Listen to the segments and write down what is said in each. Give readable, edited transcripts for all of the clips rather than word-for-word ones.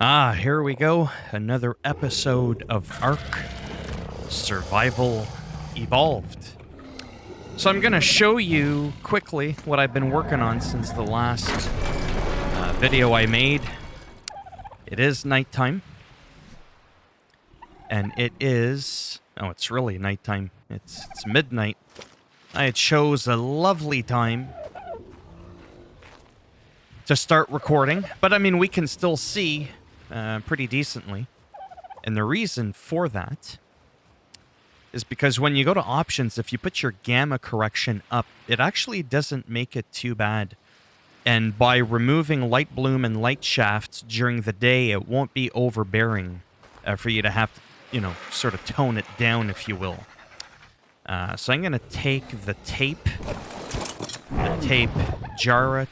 Here we go. Another episode of Ark Survival Evolved. So I'm going to show you quickly what I've been working on since the last video I made. It is nighttime. And it is... Oh, it's really nighttime. It's midnight. I chose a lovely time to start recording. But, I mean, we can still see pretty decently. And the reason for that is because when you go to options, if you put your gamma correction up, it actually doesn't make it too bad. And by removing light bloom and light shafts during the day, it won't be overbearing for you to have to, you know, sort of tone it down, if you will. So I'm going to take the tape Yara.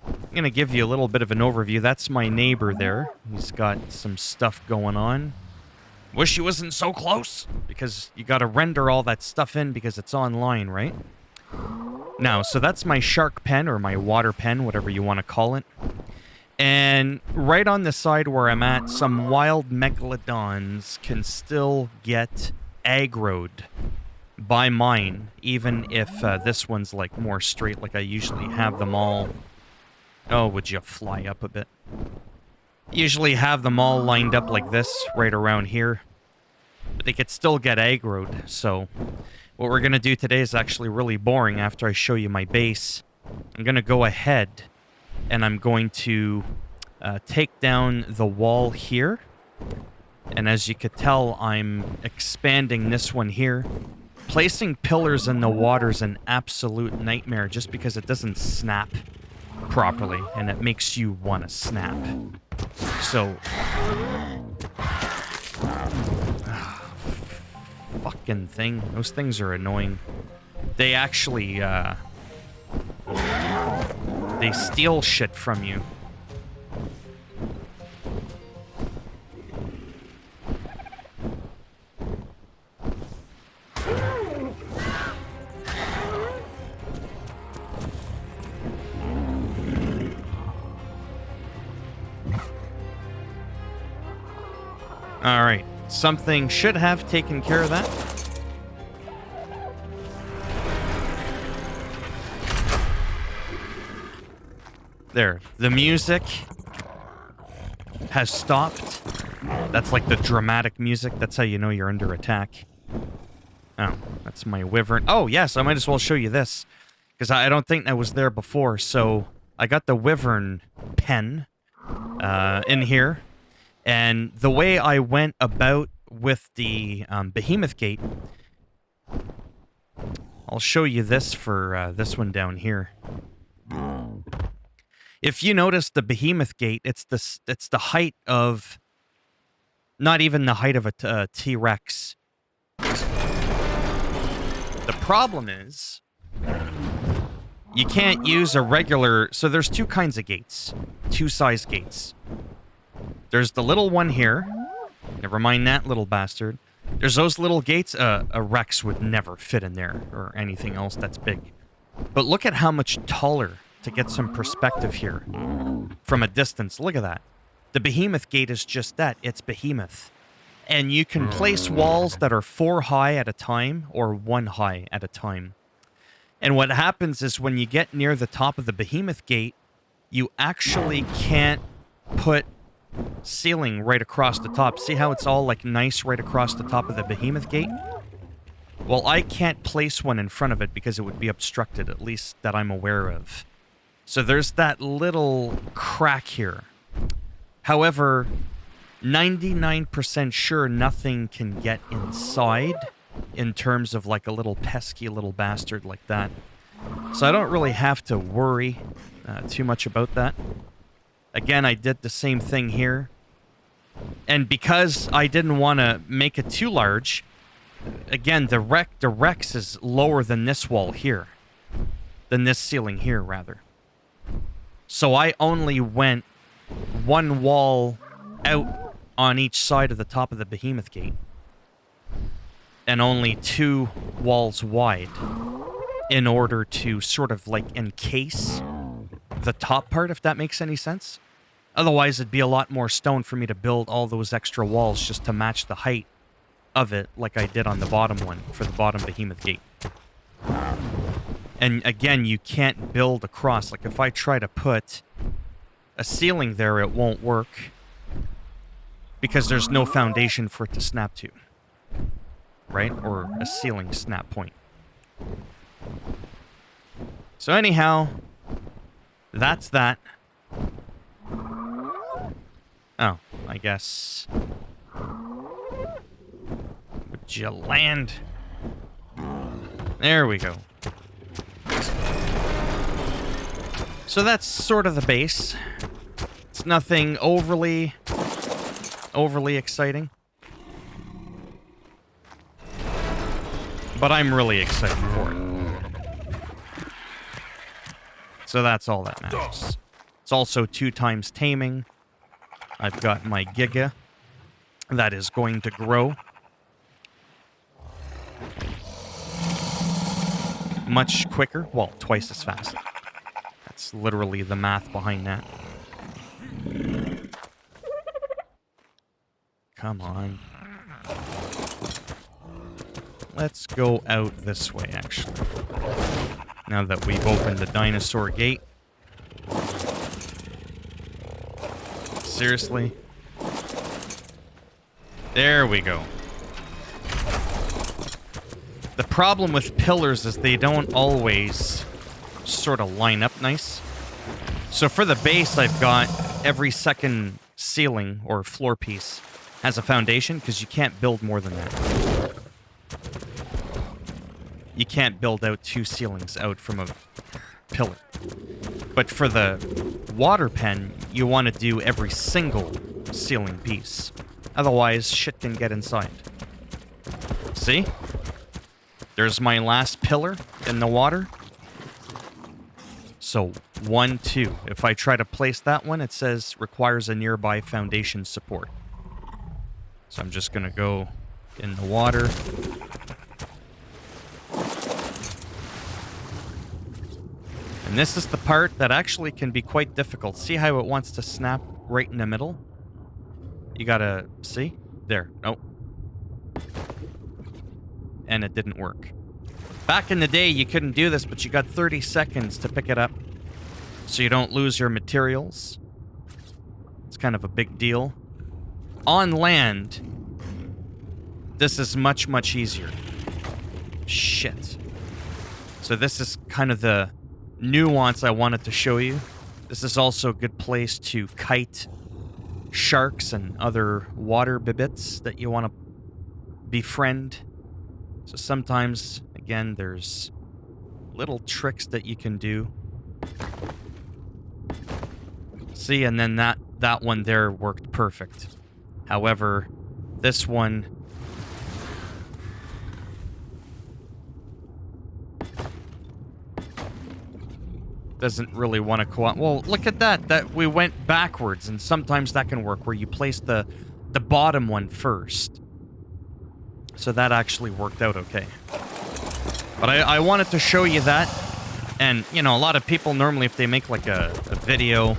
I'm going to give you a little bit of an overview. That's my neighbor there. He's got some stuff going on. Wish he wasn't so close, because you got to render all that stuff in because it's online, right? Now, so that's my shark pen, or my water pen, whatever you want to call it. And right on the side where I'm at, some wild megalodons can still get aggroed by mine, even if this one's like more straight, like I usually have them all. Oh, would you fly up a bit? Usually have them all lined up like this, right around here. But they could still get aggroed, so... What we're going to do today is actually really boring after I show you my base. I'm going to go ahead, and I'm going to take down the wall here. And as you could tell, I'm expanding this one here. Placing pillars in the water is an absolute nightmare just because it doesn't snap properly, and it makes you want to snap. So... fucking thing. Those things are annoying. They actually, they steal shit from you. Alright. Something should have taken care of that. There. The music has stopped. That's like the dramatic music. That's how you know you're under attack. Oh, that's my wyvern. Oh, yes, I might as well show you this. Because I don't think that was there before. So I got the wyvern pen in here. And the way I went about with the behemoth gate, I'll show you this for this one down here. If you notice the behemoth gate, it's the height of, not even the height of a T-Rex. The problem is, you can't use a regular, so there's two kinds of gates, two size gates. There's the little one here. Never mind that little bastard. There's those little gates. A Rex would never fit in there, or anything else that's big. But look at how much taller, to get some perspective here. From a distance, look at that. The behemoth gate is just that. It's behemoth. And you can place walls that are 4 high at a time, or 1 high at a time. And what happens is when you get near the top of the behemoth gate, you actually can't put ceiling right across the top. See how it's all like nice right across the top of the behemoth gate? Well, I can't place one in front of it because it would be obstructed, at least that I'm aware of. So there's that little crack here. However, 99% sure nothing can get inside in terms of like a little pesky little bastard like that. So I don't really have to worry too much about that. Again, I did the same thing here. And because I didn't want to make it too large, again, the Rex is lower than this wall here. Than this ceiling here, rather. So I only went 1 wall out on each side of the top of the behemoth gate. And only 2 walls wide. In order to sort of like encase the top part, if that makes any sense. Otherwise, it'd be a lot more stone for me to build all those extra walls just to match the height of it, like I did on the bottom one for the bottom behemoth gate. And again, you can't build across. Like if I try to put a ceiling there, it won't work because there's no foundation for it to snap to, right? Or a ceiling snap point. So anyhow, that's that. Oh, I guess. Would you land? There we go. So that's sort of the base. It's nothing overly exciting. But I'm really excited for it. So that's all that matters. It's also 2 times taming. I've got my Giga. That is going to grow. Much quicker. Well, twice as fast. That's literally the math behind that. Come on. Let's go out this way, actually. Now that we've opened the dinosaur gate. Seriously? There we go. The problem with pillars is they don't always sort of line up nice. So for the base, I've got every second ceiling or floor piece has a foundation because you can't build more than that. You can't build out 2 ceilings out from a pillar. But for the water pen, you want to do every single ceiling piece. Otherwise, shit can get inside. See? There's my last pillar in the water. So, 1, 2. If I try to place that one, it says requires a nearby foundation support. So I'm just going to go in the water. And this is the part that actually can be quite difficult. See how it wants to snap right in the middle? You gotta see? There. Nope. And it didn't work. Back in the day, you couldn't do this, but you got 30 seconds to pick it up so you don't lose your materials. It's kind of a big deal. On land, this is much, much easier. Shit. So this is kind of the nuance I wanted to show you. This is also a good place to kite sharks and other water bibits that you want to befriend. So sometimes, again, there's little tricks that you can do. See, and then that one there worked perfect. However, this one doesn't really want to co-op. Well, look at that. That we went backwards, and sometimes that can work where you place the bottom one first. So that actually worked out okay. But I wanted to show you that. And, you know, a lot of people normally, if they make like a video,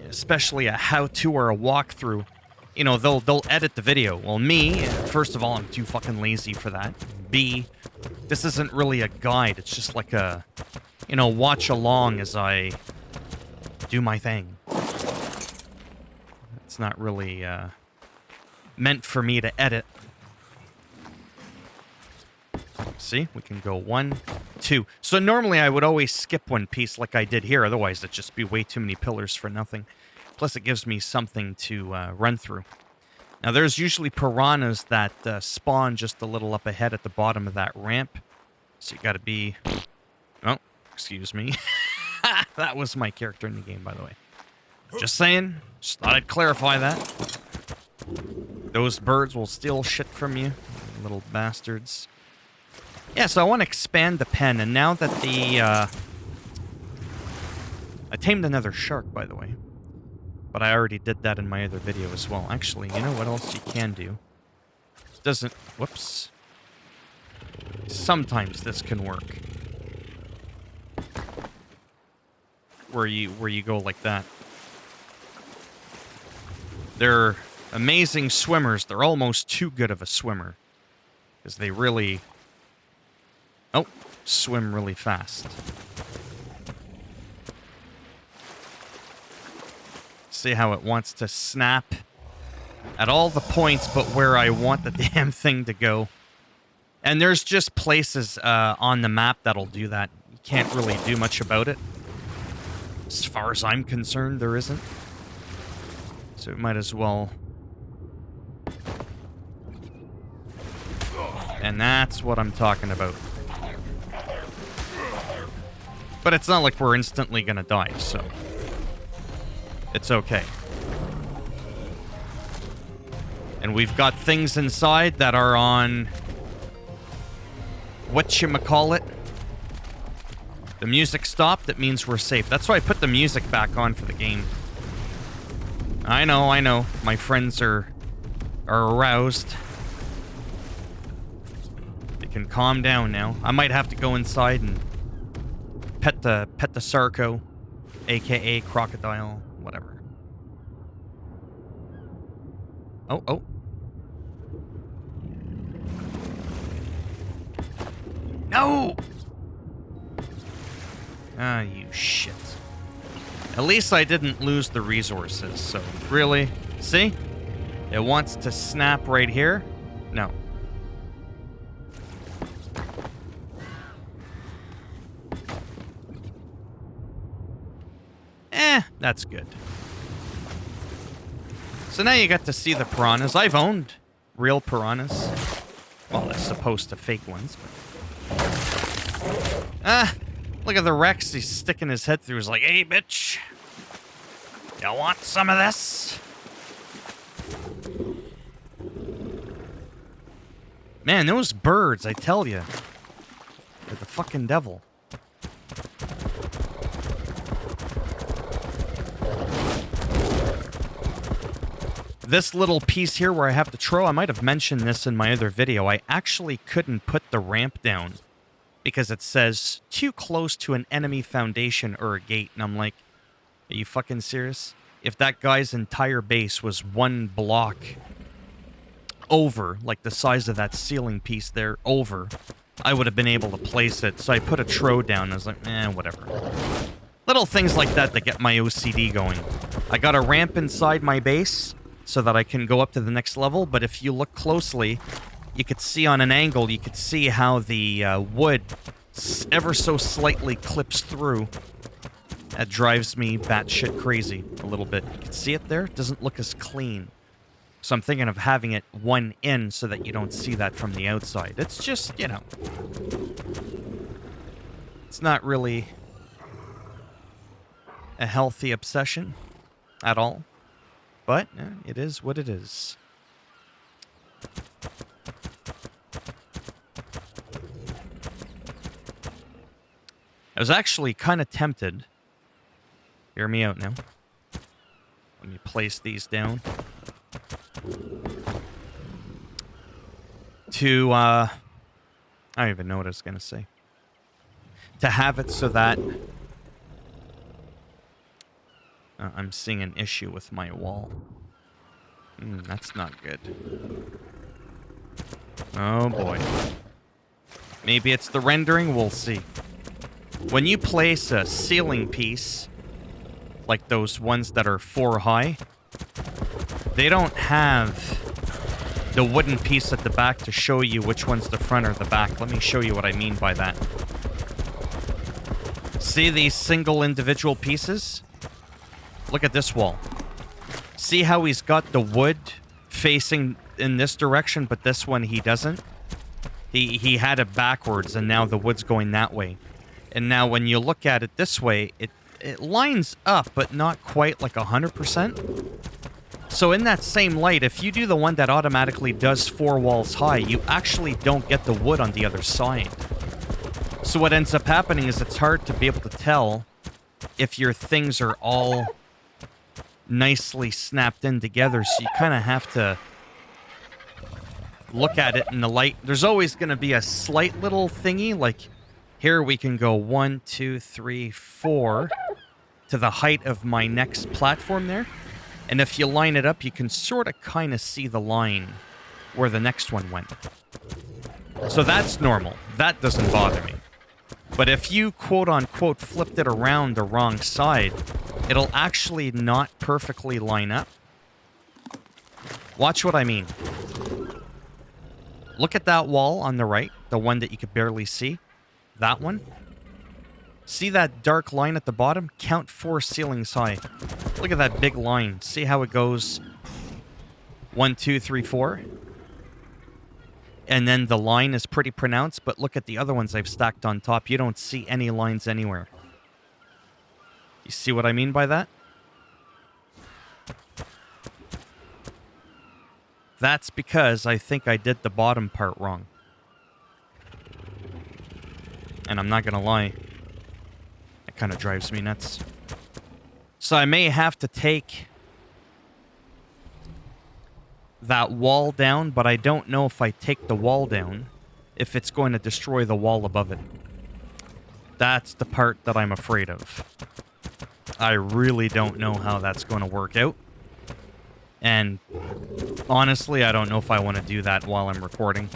especially a how-to or a walkthrough, you know, they'll edit the video. Well, me, first of all, I'm too fucking lazy for that. B, this isn't really a guide. It's just like a, you know, watch along as I do my thing. It's not really meant for me to edit. See, we can go 1, 2. So normally I would always skip one piece like I did here. Otherwise, it'd just be way too many pillars for nothing. Plus, it gives me something to run through. Now, there's usually piranhas that spawn just a little up ahead at the bottom of that ramp. So you gotta be... Oh, excuse me. That was my character in the game, by the way. Just saying. Just thought I'd clarify that. Those birds will steal shit from you, little bastards. Yeah, so I want to expand the pen, and now that the... I tamed another shark, by the way. But I already did that in my other video as well. Actually, you know what else you can do? Doesn't... Whoops. Sometimes this can work. Where you go like that. They're amazing swimmers. They're almost too good of a swimmer. Because they really... Oh, swim really fast. See how it wants to snap at all the points but where I want the damn thing to go. And there's just places on the map that'll do that. You can't really do much about it. As far as I'm concerned, there isn't. So it might as well... And that's what I'm talking about. But it's not like we're instantly gonna die, so... It's okay. And we've got things inside that are on... Whatchamacallit? The music stopped, that means we're safe. That's why I put the music back on for the game. I know. My friends are aroused. They can calm down now. I might have to go inside and pet the Sarco, aka crocodile, whatever. Oh. No! Ah, you shit. At least I didn't lose the resources, so really? See? It wants to snap right here. No. That's good. So now you got to see the piranhas. I've owned real piranhas. Well, as opposed to fake ones, but... Look at the Rex. He's sticking his head through. He's like, hey, bitch. You want some of this? Man, those birds, I tell you. They're the fucking devil. This little piece here where I have the troll, I might have mentioned this in my other video. I actually couldn't put the ramp down because it says too close to an enemy foundation or a gate. And I'm like, are you fucking serious? If that guy's entire base was one block over, like the size of that ceiling piece there, over, I would have been able to place it. So I put a tro down. I was like, whatever. Little things like that that get my OCD going. I got a ramp inside my base so that I can go up to the next level, but if you look closely, you could see on an angle, you could see how the wood ever so slightly clips through. That drives me batshit crazy a little bit. You can see it there? It doesn't look as clean. So I'm thinking of having it one in so that you don't see that from the outside. It's just, you know, it's not really a healthy obsession at all. But it is what it is. I was actually kind of tempted. Hear me out now. Let me place these down. To, I don't even know what I was going to say. To have it so that I'm seeing an issue with my wall. That's not good. Oh boy. Maybe it's the rendering, we'll see. When you place a ceiling piece, like those ones that are 4 high, they don't have the wooden piece at the back to show you which one's the front or the back. Let me show you what I mean by that. See these single individual pieces? Look at this wall. See how he's got the wood facing in this direction, but this one he doesn't? He had it backwards, and now the wood's going that way. And now when you look at it this way, it lines up, but not quite like 100%. So in that same light, if you do the one that automatically does 4 walls high, you actually don't get the wood on the other side. So what ends up happening is it's hard to be able to tell if your things are all nicely snapped in together, so you kind of have to look at it in the light. There's always going to be a slight little thingy, like here we can go 1, 2, 3, 4 to the height of my next platform there, And if you line it up, you can sort of kind of see the line where the next one went. So that's normal. That doesn't bother me. But if you quote-unquote flipped it around the wrong side, it'll actually not perfectly line up. Watch what I mean. Look at that wall on the right, the one that you could barely see. That one. See that dark line at the bottom? Count 4 ceilings high. Look at that big line. See how it goes 1, 2, 3, 4? And then the line is pretty pronounced, but look at the other ones I've stacked on top. You don't see any lines anywhere. You see what I mean by that? That's because I think I did the bottom part wrong. And I'm not gonna lie. It kind of drives me nuts. So I may have to take that wall down, but I don't know if I take the wall down, if it's going to destroy the wall above it. That's the part that I'm afraid of. I really don't know how that's going to work out. And honestly, I don't know if I want to do that while I'm recording.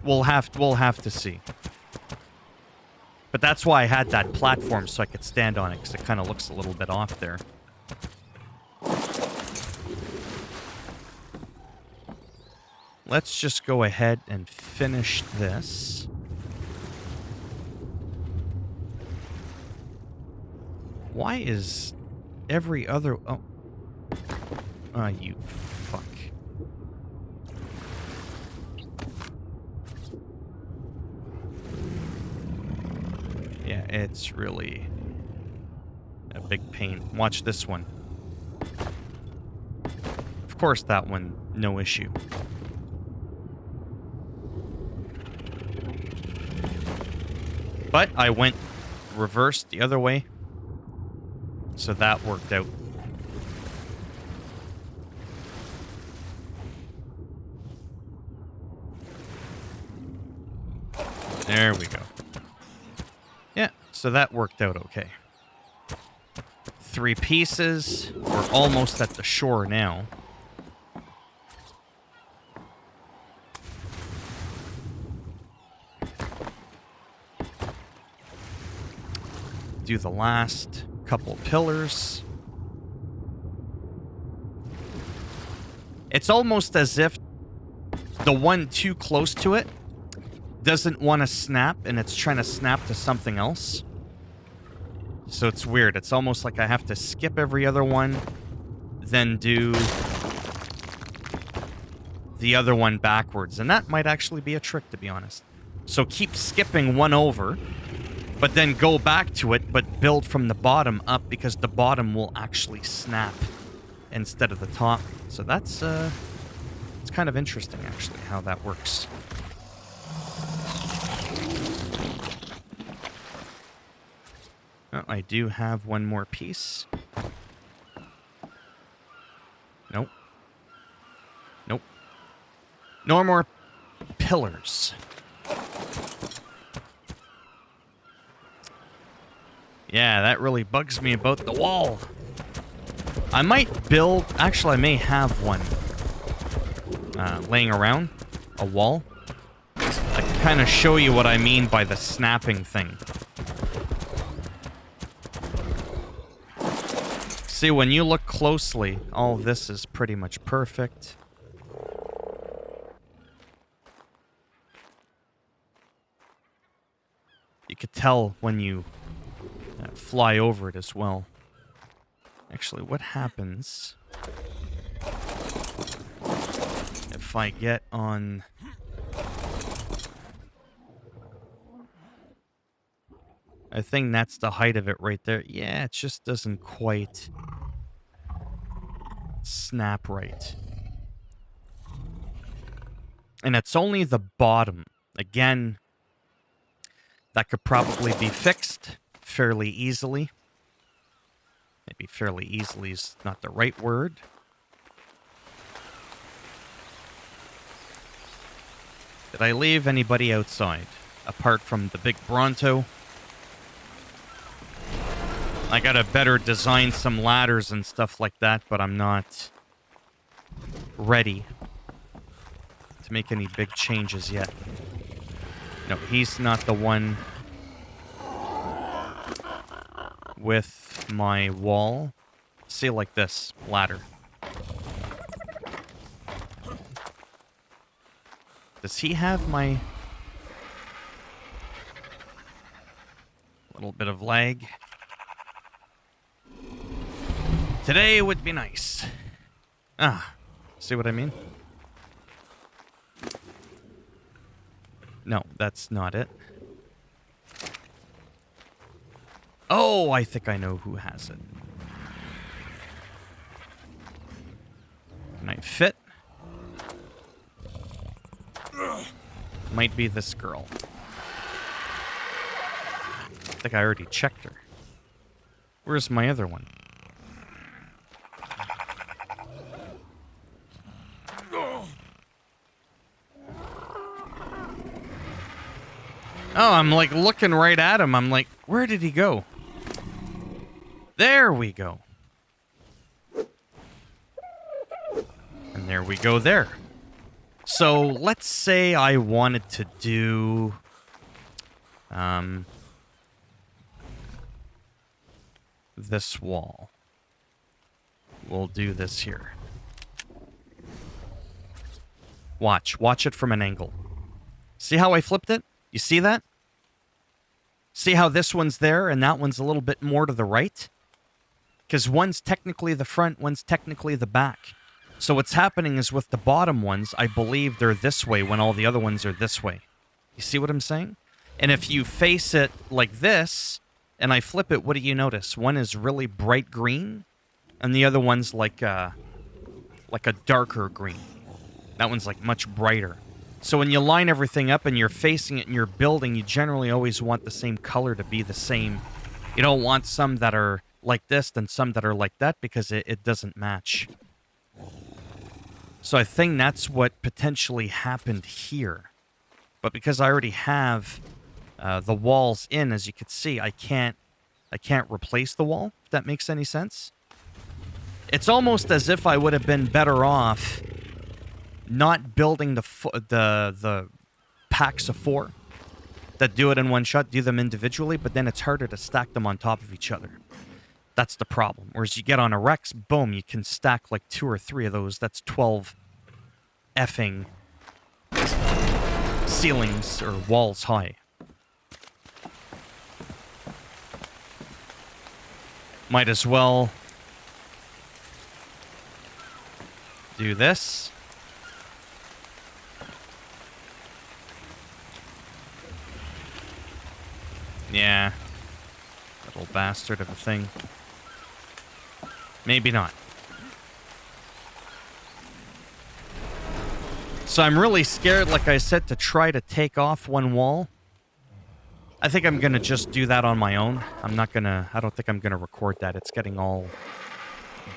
We'll have to see. But that's why I had that platform so I could stand on it, because it kind of looks a little bit off there. Let's just go ahead and finish this. Why is every other... Oh. You fuck. Yeah, it's really a big pain. Watch this one. Of course, that one, no issue. But I went reversed the other way. So that worked out. There we go. Yeah, so that worked out okay. 3 pieces. We're almost at the shore now. Do the last couple pillars. It's almost as if the one too close to it doesn't want to snap, and it's trying to snap to something else. So it's weird. It's almost like I have to skip every other one, then do the other one backwards. And that might actually be a trick, to be honest. So keep skipping one over, but then go back to it, but build from the bottom up, because the bottom will actually snap instead of the top. So that's it's kind of interesting, actually, how that works. Oh, I do have one more piece. Nope. Nope. No more pillars. Yeah, that really bugs me about the wall. I might build... Actually, I may have one laying around. A wall. I can kind of show you what I mean by the snapping thing. See, when you look closely, all this is pretty much perfect. You could tell when you fly over it as well. Actually, what happens if I get on... I think that's the height of it right there. Yeah, it just doesn't quite snap right. And it's only the bottom. Again, that could probably be fixed fairly easily. Maybe fairly easily is not the right word. Did I leave anybody outside? Apart from the big Bronto? I gotta better design some ladders and stuff like that, but I'm not ready to make any big changes yet. No, he's not the one with my wall. See, like this ladder. Does he have my... little bit of lag? Today would be nice. Ah, see what I mean? No, that's not it. Oh, I think I know who has it. Can I fit? Might be this girl. I think I already checked her. Where's my other one? Oh, I'm like looking right at him. I'm like, where did he go? There we go. And there we go there. So let's say I wanted to do... this wall. We'll do this here. Watch it from an angle. See how I flipped it? You see that? See how this one's there and that one's a little bit more to the right? Because one's technically the front, one's technically the back. So what's happening is with the bottom ones, I believe they're this way when all the other ones are this way. You see what I'm saying? And if you face it like this, and I flip it, what do you notice? One is really bright green, and the other one's like a darker green. That one's like much brighter. So when you line everything up and you're facing it and you're building, you generally always want the same color to be the same. You don't want some that are like this and some that are like that because it doesn't match. So I think that's what potentially happened here. But because I already have the walls in, as you can see, I can't replace the wall, if that makes any sense. It's almost as if I would have been better off not building the packs of 4 that do it in one shot, do them individually, but then it's harder to stack them on top of each other. That's the problem. Whereas you get on a Rex, boom, you can stack like 2 or 3 of those. That's 12 effing ceilings or walls high. Might as well do this. Yeah. Little bastard of a thing. Maybe not. So I'm really scared, like I said, to try to take off one wall. I think I'm going to just do that on my own. I don't think I'm going to record that. It's getting all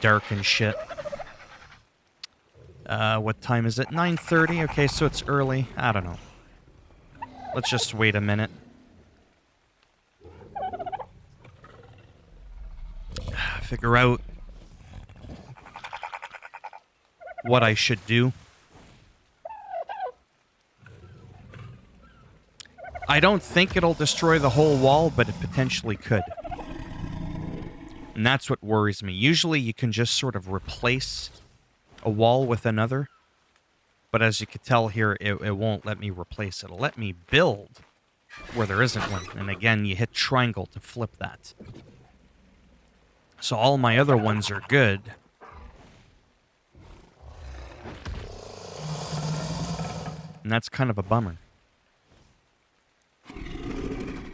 dark and shit. What time is it? 9:30? Okay, so it's early. I don't know. Let's just wait a minute. Figure out what I should do. I don't think it'll destroy the whole wall, but it potentially could. And that's what worries me. Usually you can just sort of replace a wall with another. But as you can tell here, it won't let me replace it. It'll let me build where there isn't one. And again, you hit triangle to flip that. So all my other ones are good. And that's kind of a bummer.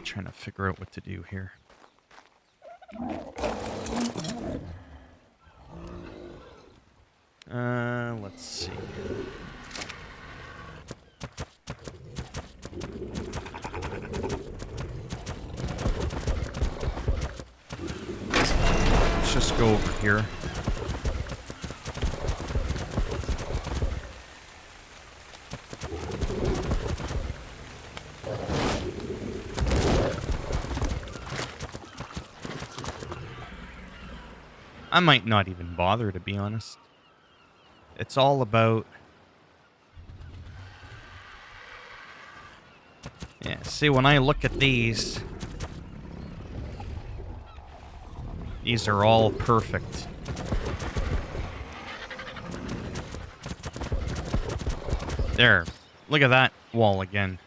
Trying to figure out what to do here. Let's see. Let's just go over here. I might not even bother, to be honest. It's all about... Yeah, see, when I look at these are all perfect. There. Look at that wall again.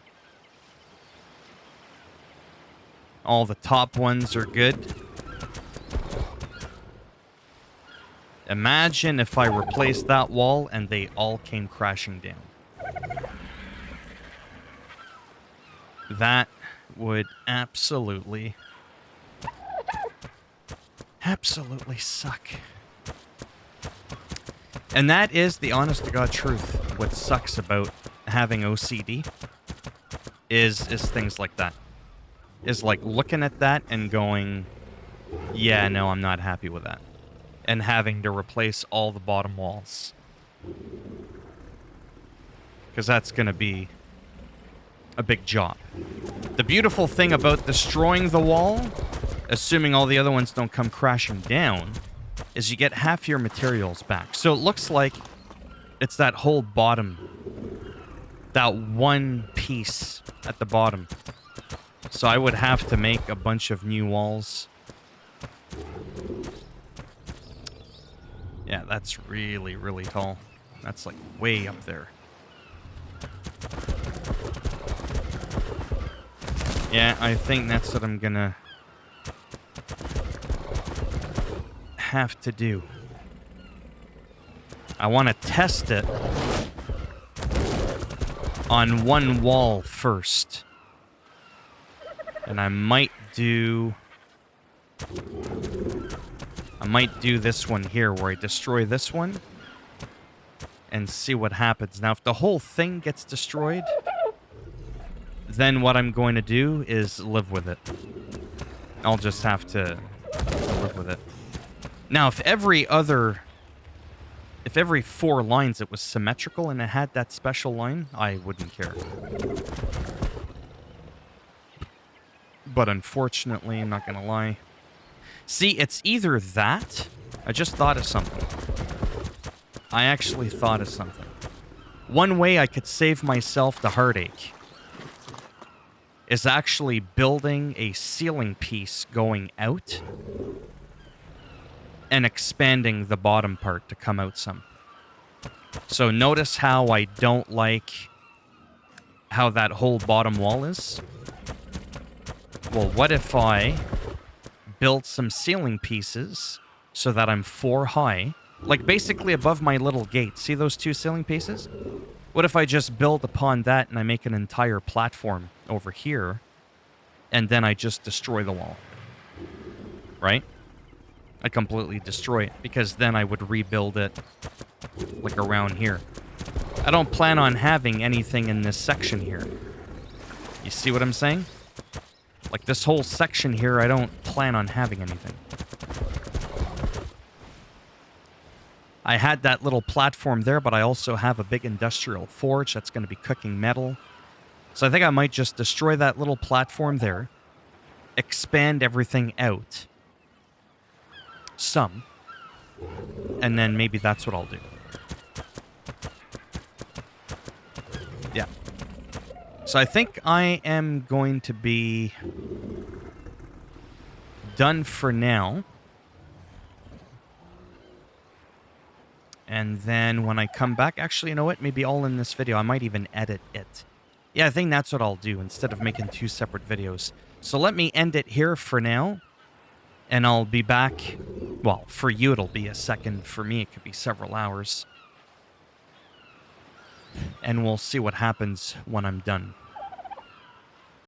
All the top ones are good. Imagine if I replaced that wall and they all came crashing down. That would absolutely suck. And that is the honest to God truth. What sucks about having OCD is things like that. Is like looking at that and going, yeah, no, I'm not happy with that. And having to replace all the bottom walls. Because that's going to be a big job. The beautiful thing about destroying the wall, assuming all the other ones don't come crashing down, is you get half your materials back. So it looks like it's that whole bottom, that one piece at the bottom. So I would have to make a bunch of new walls. Yeah, that's really, really tall. That's like way up there. Yeah, I think that's what I'm gonna have to do. I want to test it on one wall first. And I might do this one here where I destroy this one and see what happens. Now, if the whole thing gets destroyed, then what I'm going to do is live with it. I'll just have to live with it. Now, if every 4 lines it was symmetrical and it had that special line, I wouldn't care. But unfortunately, I'm not going to lie. See, it's either that... I just thought of something. I actually thought of something. One way I could save myself the heartache is actually building a ceiling piece going out and expanding the bottom part to come out some. So notice how I don't like how that whole bottom wall is? Well, what if I build some ceiling pieces so that I'm 4 high, like basically above my little gate. See those 2 ceiling pieces? What if I just build upon that and I make an entire platform over here, and then I just destroy the wall? Right? I completely destroy it, because then I would rebuild it like around here. I don't plan on having anything in this section here. You see what I'm saying? Like this whole section here, I don't plan on having anything. I had that little platform there, but I also have a big industrial forge that's going to be cooking metal. So I think I might just destroy that little platform there, expand everything out some, and then maybe that's what I'll do. Yeah. So I think I am going to be done for now. And then when I come back, actually, you know what? Maybe all in this video. I might even edit it. Yeah, I think that's what I'll do instead of making 2 separate videos. So let me end it here for now. And I'll be back. Well, for you, it'll be a second. For me, it could be several hours. And we'll see what happens when I'm done.